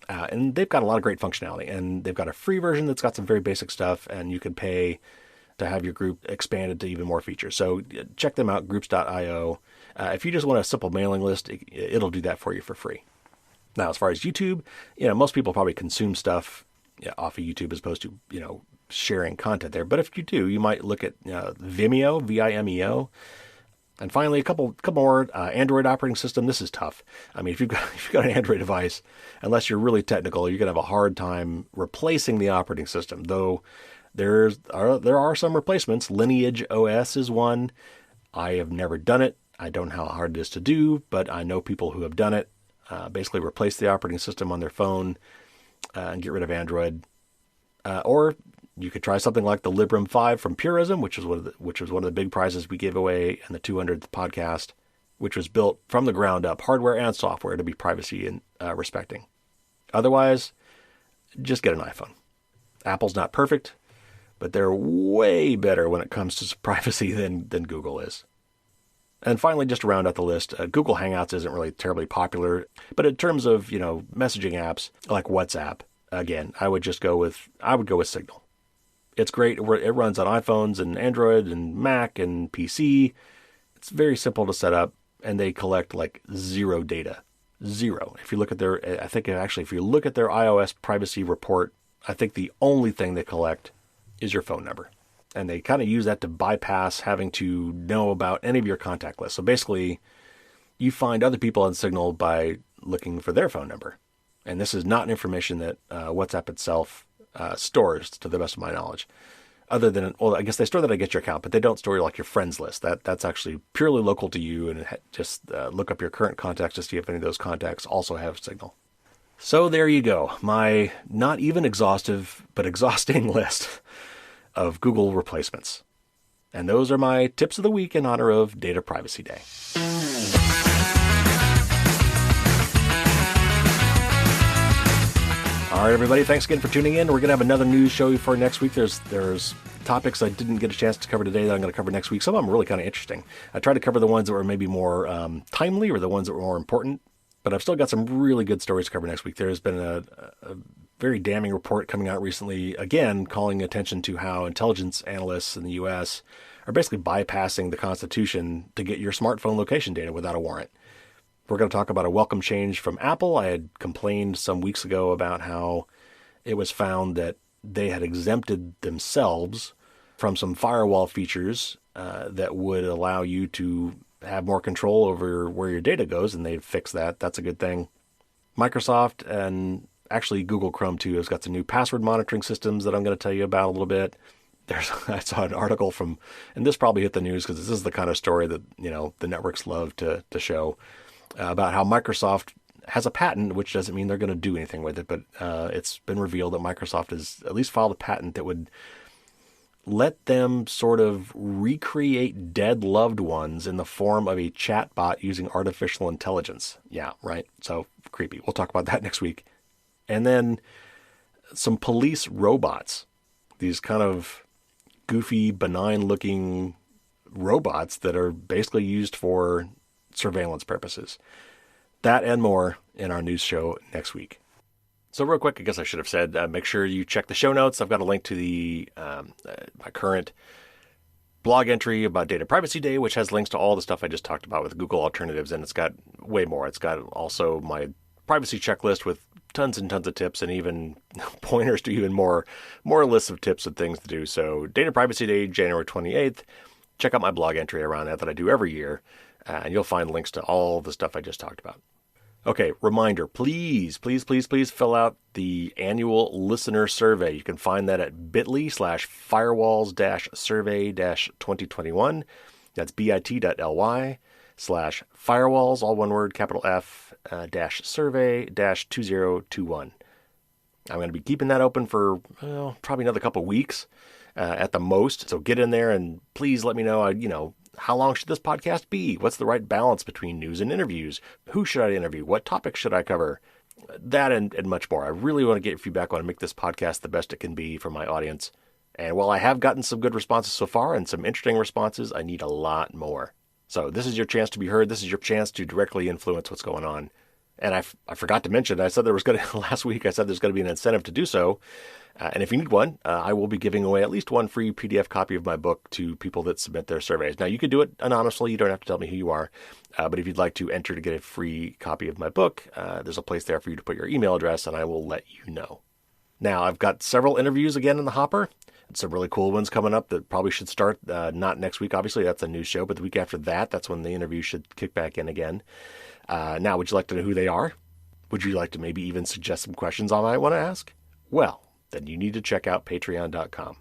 And they've got a lot of great functionality, and they've got a free version that's got some very basic stuff, and you can pay to have your group expanded to even more features. So check them out, groups.io. If you just want a simple mailing list, it'll do that for you for free. Now, as far as YouTube, most people probably consume stuff off of YouTube as opposed to, sharing content there. But if you do, you might look at Vimeo, Vimeo. And finally, a couple more. Android operating system. This is tough. I mean, if you've got an Android device, unless you're really technical, you're going to have a hard time replacing the operating system, though. There are some replacements. Lineage OS is one. I have never done it. I don't know how hard it is to do, but I know people who have done it. Basically replace the operating system on their phone and get rid of Android. Or you could try something like the Librem 5 from Purism, which was one of the big prizes we gave away in the 200th podcast, which was built from the ground up, hardware and software, to be privacy and respecting. Otherwise, just get an iPhone. Apple's not perfect, but they're way better when it comes to privacy than Google is. And finally, just to round out the list, Google Hangouts isn't really terribly popular, but in terms of, messaging apps like WhatsApp, again, I would go with Signal. It's great. It runs on iPhones and Android and Mac and PC. It's very simple to set up, and they collect like zero data. Zero. If you look at if you look at their iOS privacy report, I think the only thing they collect is your phone number. And they kind of use that to bypass having to know about any of your contact lists. So basically, you find other people on Signal by looking for their phone number. And this is not information that WhatsApp itself stores, to the best of my knowledge. Other than, I guess they store that against your account, but they don't store your friends list. That's actually purely local to you, and just look up your current contacts to see if any of those contacts also have Signal. So there you go. My not even exhaustive, but exhausting list of Google replacements. And those are my tips of the week in honor of Data Privacy Day. All right, everybody, thanks again for tuning in. We're going to have another news show for next week. There's topics I didn't get a chance to cover today that I'm going to cover next week. Some of them are really kind of interesting. I tried to cover the ones that were maybe more timely or the ones that were more important, but I've still got some really good stories to cover next week. There's been a very damning report coming out recently, again, calling attention to how intelligence analysts in the U.S. are basically bypassing the Constitution to get your smartphone location data without a warrant. We're going to talk about a welcome change from Apple. I had complained some weeks ago about how it was found that they had exempted themselves from some firewall features that would allow you to have more control over where your data goes, and they've fixed that. That's a good thing. Microsoft and actually Google Chrome too has got some new password monitoring systems that I'm going to tell you about a little bit. I saw an article from, and this probably hit the news because this is the kind of story that the networks love to show. About how Microsoft has a patent, which doesn't mean they're going to do anything with it, but it's been revealed that Microsoft has at least filed a patent that would let them sort of recreate dead loved ones in the form of a chatbot using artificial intelligence. Yeah, right. So creepy. We'll talk about that next week. And then some police robots, these kind of goofy, benign-looking robots that are basically used for surveillance purposes. That and more in our news show next week. So real quick, I guess I should have said, make sure you check the show notes. I've got a link to the my current blog entry about Data Privacy Day, which has links to all the stuff I just talked about with Google alternatives, and it's got way more. It's got also my privacy checklist with tons and tons of tips and even pointers to even more lists of tips and things to do. So Data Privacy Day, January 28th. Check out my blog entry around that I do every year. And you'll find links to all the stuff I just talked about. Okay, reminder, please fill out the annual listener survey. You can find that at bit.ly/firewalls-survey-2021. That's bit.ly/firewalls, all one word, capital F, -survey-2021. I'm going to be keeping that open for probably another couple weeks at the most. So get in there and please let me know, how long should this podcast be? What's the right balance between news and interviews? Who should I interview? What topics should I cover? That and much more. I really want to get your feedback. I want to make this podcast the best it can be for my audience. And while I have gotten some good responses so far and some interesting responses, I need a lot more. So this is your chance to be heard. This is your chance to directly influence what's going on. And I forgot to mention, I said there was last week, I said there's going to be an incentive to do so. And if you need one, I will be giving away at least one free PDF copy of my book to people that submit their surveys. Now, you could do it anonymously. You don't have to tell me who you are. But if you'd like to enter to get a free copy of my book, there's a place there for you to put your email address, and I will let you know. Now, I've got several interviews again in the hopper. Some really cool ones coming up that probably should start not next week. Obviously, that's a news show. But the week after that, that's when the interview should kick back in again. Now, would you like to know who they are? Would you like to maybe even suggest some questions I might want to ask? Well, then you need to check out patreon.com.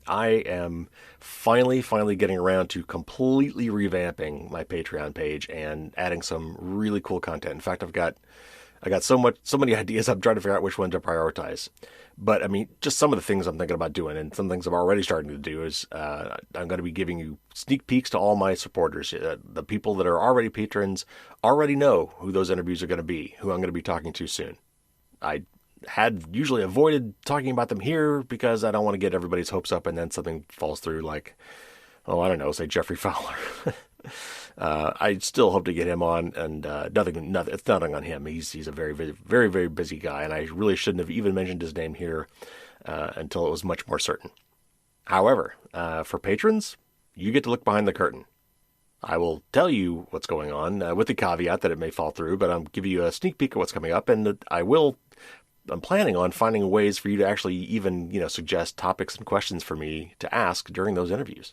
I am finally getting around to completely revamping my Patreon page and adding some really cool content. In fact, I got so many ideas. I'm trying to figure out which one to prioritize. But I mean, just some of the things I'm thinking about doing, and some things I'm already starting to do is I'm going to be giving you sneak peeks to all my supporters. The people that are already patrons already know who those interviews are going to be, who I'm going to be talking to soon. I had usually avoided talking about them here because I don't want to get everybody's hopes up and then something falls through like, I don't know, say Jeffrey Fowler. I still hope to get him on, and nothing. It's nothing on him. He's a very, very, very, very busy guy, and I really shouldn't have even mentioned his name here until it was much more certain. However, for patrons, you get to look behind the curtain. I will tell you what's going on with the caveat that it may fall through, but I'm giving you a sneak peek of what's coming up, and I'm planning on finding ways for you to actually even, suggest topics and questions for me to ask during those interviews.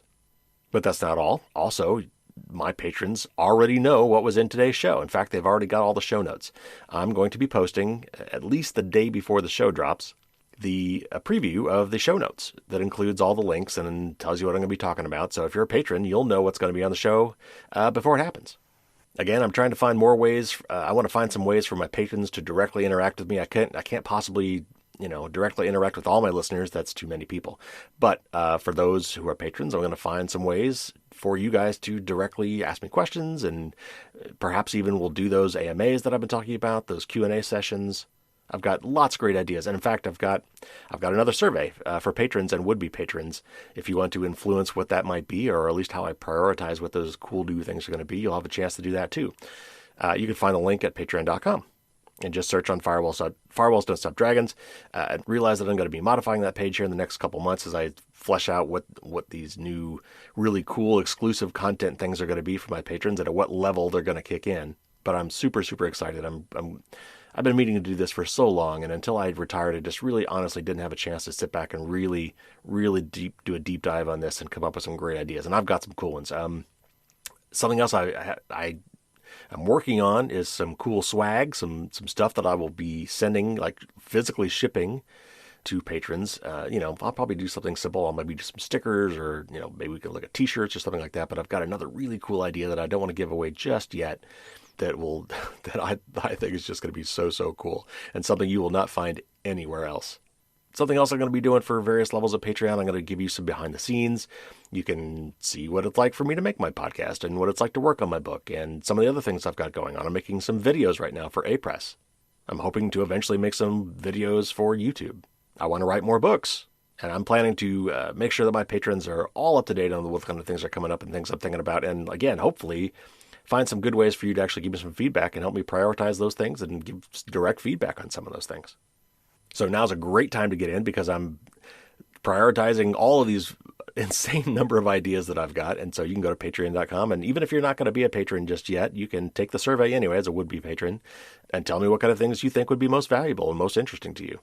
But that's not all. Also, my patrons already know what was in today's show. In fact, they've already got all the show notes. I'm going to be posting, at least the day before the show drops, a preview of the show notes that includes all the links and tells you what I'm going to be talking about. So if you're a patron, you'll know what's going to be on the show before it happens. Again, I'm trying to find more ways. I want to find some ways for my patrons to directly interact with me. I can't possibly, directly interact with all my listeners. That's too many people. But for those who are patrons, I'm going to find some ways for you guys to directly ask me questions, and perhaps even we'll do those AMAs that I've been talking about, those Q&A sessions. I've got lots of great ideas. And in fact, I've got another survey for patrons and would-be patrons. If you want to influence what that might be, or at least how I prioritize what those cool new things are going to be, you'll have a chance to do that too. You can find the link at patreon.com and just search on Firewalls Don't Stop Dragons. And realize that I'm going to be modifying that page here in the next couple months as I flesh out what these new really cool exclusive content things are going to be for my patrons and at what level they're going to kick in. But I'm super, super excited. I've been meaning to do this for so long, and until I retired, I just really honestly didn't have a chance to sit back and really, really do a deep dive on this and come up with some great ideas. And I've got some cool ones. Something else I'm working on is some cool swag, some stuff that I will be sending, like physically shipping to patrons. I'll probably do something simple. I'll maybe do some stickers, or maybe we can look at t-shirts or something like that. But I've got another really cool idea that I don't want to give away just yet. That I think is just going to be so cool, and something you will not find anywhere else. Something else I'm going to be doing for various levels of Patreon, I'm going to give you some behind the scenes. You can see what it's like for me to make my podcast and what it's like to work on my book and some of the other things I've got going on. I'm making some videos right now for A-Press. I'm hoping to eventually make some videos for YouTube. I want to write more books, and I'm planning to make sure that my patrons are all up to date on what kind of things are coming up and things I'm thinking about. And again, hopefully find some good ways for you to actually give me some feedback and help me prioritize those things and give direct feedback on some of those things. So now's a great time to get in because I'm prioritizing all of these insane number of ideas that I've got. And so you can go to patreon.com. And even if you're not going to be a patron just yet, you can take the survey anyway as a would-be patron and tell me what kind of things you think would be most valuable and most interesting to you.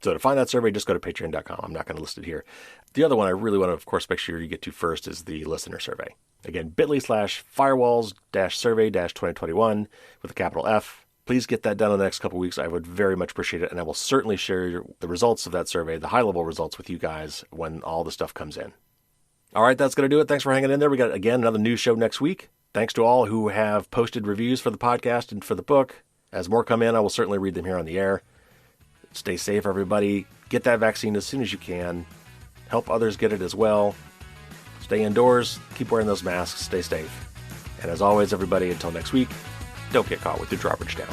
So to find that survey, just go to patreon.com. I'm not going to list it here. The other one I really want to, of course, make sure you get to first is the listener survey. Again, bit.ly/firewalls-survey-2021 with a capital F. Please get that done in the next couple of weeks. I would very much appreciate it. And I will certainly share the results of that survey, the high-level results with you guys when all the stuff comes in. All right, that's going to do it. Thanks for hanging in there. We got, again, another news show next week. Thanks to all who have posted reviews for the podcast and for the book. As more come in, I will certainly read them here on the air. Stay safe, everybody. Get that vaccine as soon as you can. Help others get it as well. Stay indoors. Keep wearing those masks. Stay safe. And as always, everybody, until next week, don't get caught with your drawbridge down.